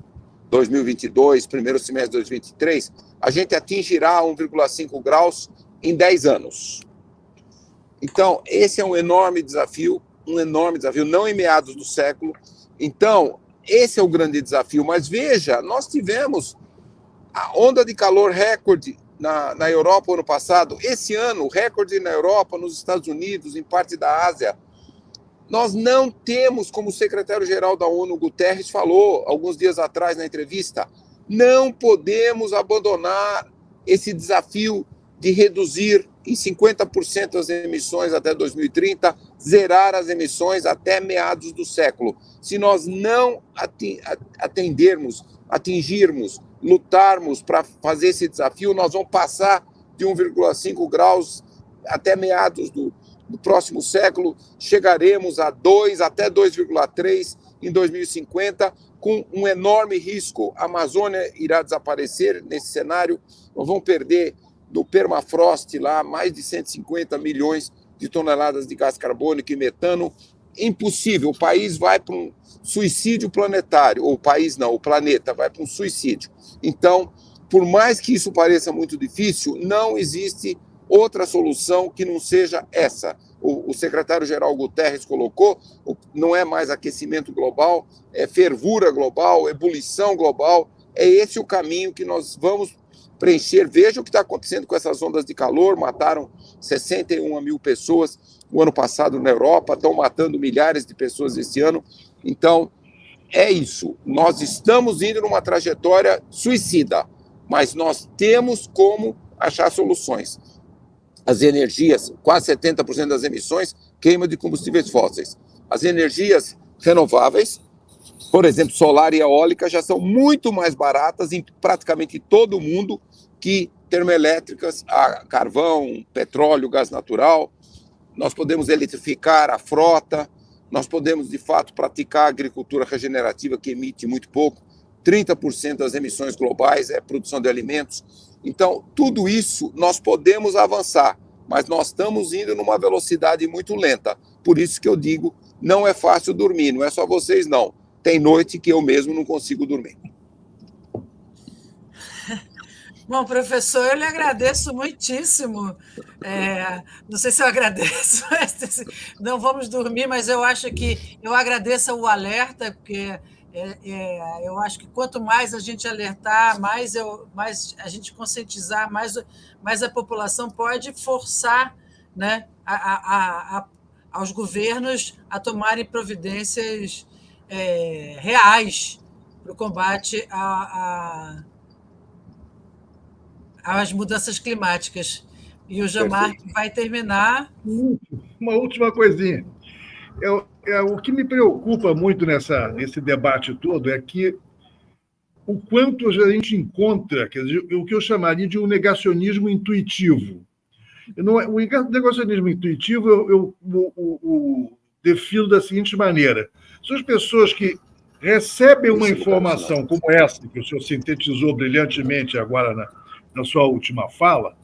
2022, primeiro semestre de 2023, a gente atingirá 1,5 graus em 10 anos. Então, esse é um enorme desafio, não em meados do século. Então, esse é o grande desafio. Mas veja, nós tivemos a onda de calor recorde na Europa ano passado. Esse ano, recorde na Europa, nos Estados Unidos, em parte da Ásia. Nós não temos, como o secretário-geral da ONU, Guterres, falou alguns dias atrás na entrevista, não podemos abandonar esse desafio de reduzir em 50% as emissões até 2030, zerar as emissões até meados do século. Se nós não atingirmos, lutarmos para fazer esse desafio, nós vamos passar de 1,5 graus até meados do próximo século, chegaremos a 2 até 2,3 em 2050, com um enorme risco. A Amazônia irá desaparecer nesse cenário, nós vamos perder do permafrost lá mais de 150 milhões de toneladas de gás carbônico e metano. Impossível, o país vai para um suicídio planetário, ou o país não, o planeta vai para um suicídio. Então, por mais que isso pareça muito difícil, não existe outra solução que não seja essa. O secretário-geral Guterres colocou, não é mais aquecimento global, é fervura global, ebulição global, é esse o caminho que nós vamos preencher. Veja o que está acontecendo com essas ondas de calor, mataram 61 mil pessoas o ano passado na Europa, estão matando milhares de pessoas esse ano. Então, é isso, nós estamos indo numa trajetória suicida, mas nós temos como achar soluções. As energias, quase 70% das emissões, queima de combustíveis fósseis. As energias renováveis, por exemplo, solar e eólica, já são muito mais baratas em praticamente todo o mundo que termoelétricas a carvão, petróleo, gás natural. Nós podemos eletrificar a frota, nós podemos, de fato, praticar agricultura regenerativa, que emite muito pouco. 30% das emissões globais é produção de alimentos. Então, tudo isso nós podemos avançar, mas nós estamos indo numa velocidade muito lenta. Por isso que eu digo, não é fácil dormir, não é só vocês, não. Tem noite que eu mesmo não consigo dormir. Bom, professor, eu lhe agradeço muitíssimo. Não sei se eu agradeço, não vamos dormir, mas eu acho que eu agradeço o alerta, porque eu acho que quanto mais a gente alertar, mais a gente conscientizar, mais a população pode forçar, né, aos governos a tomarem providências reais para o combate às mudanças climáticas. E o Jean-Marc vai terminar. Uma última coisinha. O que me preocupa muito nesse debate todo é que o quanto a gente encontra, quer dizer, o que eu chamaria de um negacionismo intuitivo. O negacionismo intuitivo eu defino da seguinte maneira: são as pessoas que recebem uma informação como essa, que o senhor sintetizou brilhantemente agora na sua última fala,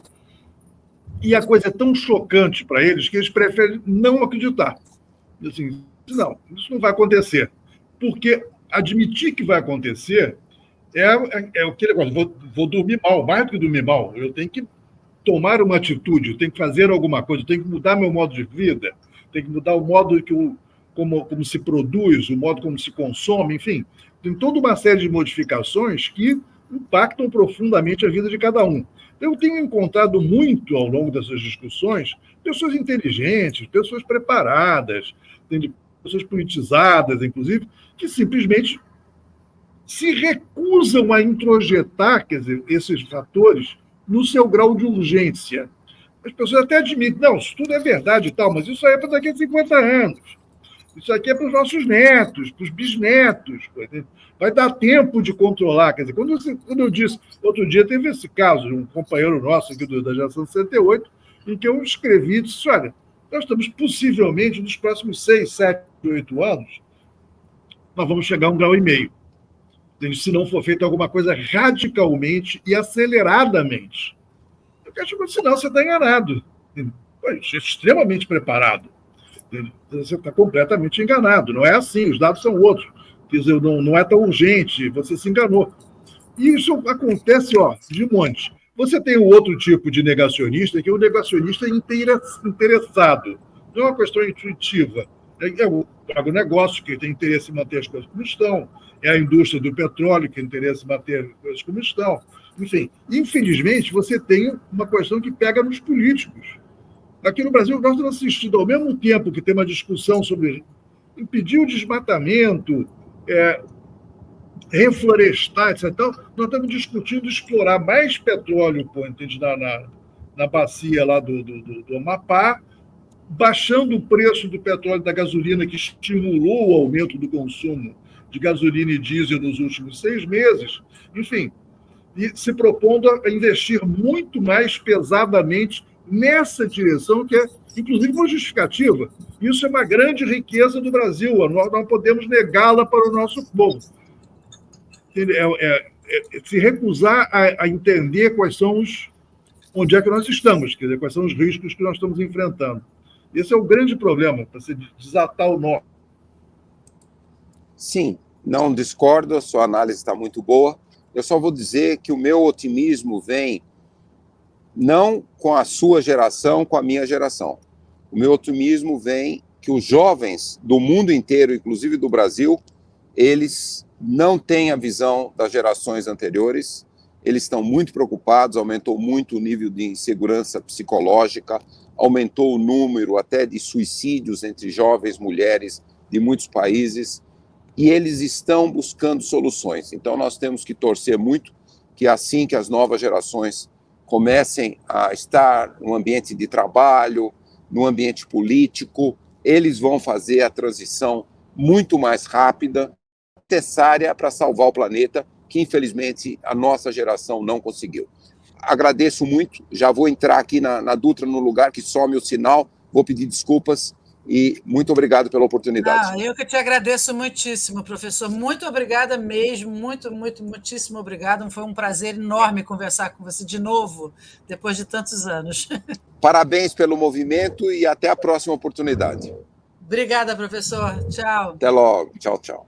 e a coisa é tão chocante para eles que eles preferem não acreditar. Assim, não, isso não vai acontecer. Porque admitir que vai acontecer é o que ele gosta. Vou dormir mal, mais do que dormir mal. Eu tenho que tomar uma atitude, eu tenho que fazer alguma coisa, eu tenho que mudar meu modo de vida, tenho que mudar o modo como se produz, o modo como se consome, enfim. Tem toda uma série de modificações que impactam profundamente a vida de cada um. Eu tenho encontrado muito, ao longo dessas discussões, pessoas inteligentes, pessoas preparadas, pessoas politizadas, inclusive, que simplesmente se recusam a introjetar, quer dizer, esses fatores no seu grau de urgência. As pessoas até admitem, não, isso tudo é verdade e tal, mas isso aí é para daqui a 50 anos. Isso aqui é para os nossos netos, para os bisnetos. Vai dar tempo de controlar. Quer dizer, quando eu disse, outro dia teve esse caso, um companheiro nosso aqui da geração 68, em que eu escrevi e disse, olha, nós estamos possivelmente, nos próximos 6, 7, 8 anos, nós vamos chegar a 1,5 grau. Se não for feita alguma coisa radicalmente e aceleradamente. Eu acho que senão você está enganado. É extremamente preparado. Você está completamente enganado. Não é assim, os dados são outros. Quer dizer, não é tão urgente, você se enganou. E isso acontece de monte. Você tem o outro tipo de negacionista, que é o negacionista interessado. Não é uma questão intuitiva. É o agronegócio, que tem interesse em manter as coisas como estão, é a indústria do petróleo, que tem interesse em manter as coisas como estão. Enfim, infelizmente, você tem uma questão que pega nos políticos. Aqui no Brasil, nós estamos assistindo, ao mesmo tempo que tem uma discussão sobre impedir o desmatamento, reflorestar, etc. Então, nós estamos discutindo explorar mais petróleo na bacia lá do Amapá, baixando o preço do petróleo e da gasolina, que estimulou o aumento do consumo de gasolina e diesel nos últimos 6 meses. Enfim, e se propondo a investir muito mais pesadamente nessa direção, que é, inclusive, uma justificativa. Isso é uma grande riqueza do Brasil, nós não podemos negá-la para o nosso povo. Se recusar a entender onde é que nós estamos, quer dizer, quais são os riscos que nós estamos enfrentando. Esse é o grande problema, para se desatar o nó. Sim, não discordo, a sua análise está muito boa. Eu só vou dizer que o meu otimismo vem não com a sua geração, com a minha geração. O meu otimismo vem que os jovens do mundo inteiro, inclusive do Brasil, eles não têm a visão das gerações anteriores, eles estão muito preocupados, aumentou muito o nível de insegurança psicológica, aumentou o número até de suicídios entre jovens mulheres de muitos países, e eles estão buscando soluções. Então nós temos que torcer muito que assim que as novas gerações comecem a estar no ambiente de trabalho, no ambiente político, eles vão fazer a transição muito mais rápida, necessária para salvar o planeta, que infelizmente a nossa geração não conseguiu. Agradeço muito, já vou entrar aqui na Dutra, no lugar que some o sinal, vou pedir desculpas e muito obrigado pela oportunidade. Eu que te agradeço muitíssimo, professor. Muito obrigada mesmo, muitíssimo obrigada. Foi um prazer enorme conversar com você de novo, depois de tantos anos. Parabéns pelo movimento e até a próxima oportunidade. Obrigada, professor. Tchau. Até logo. Tchau, tchau.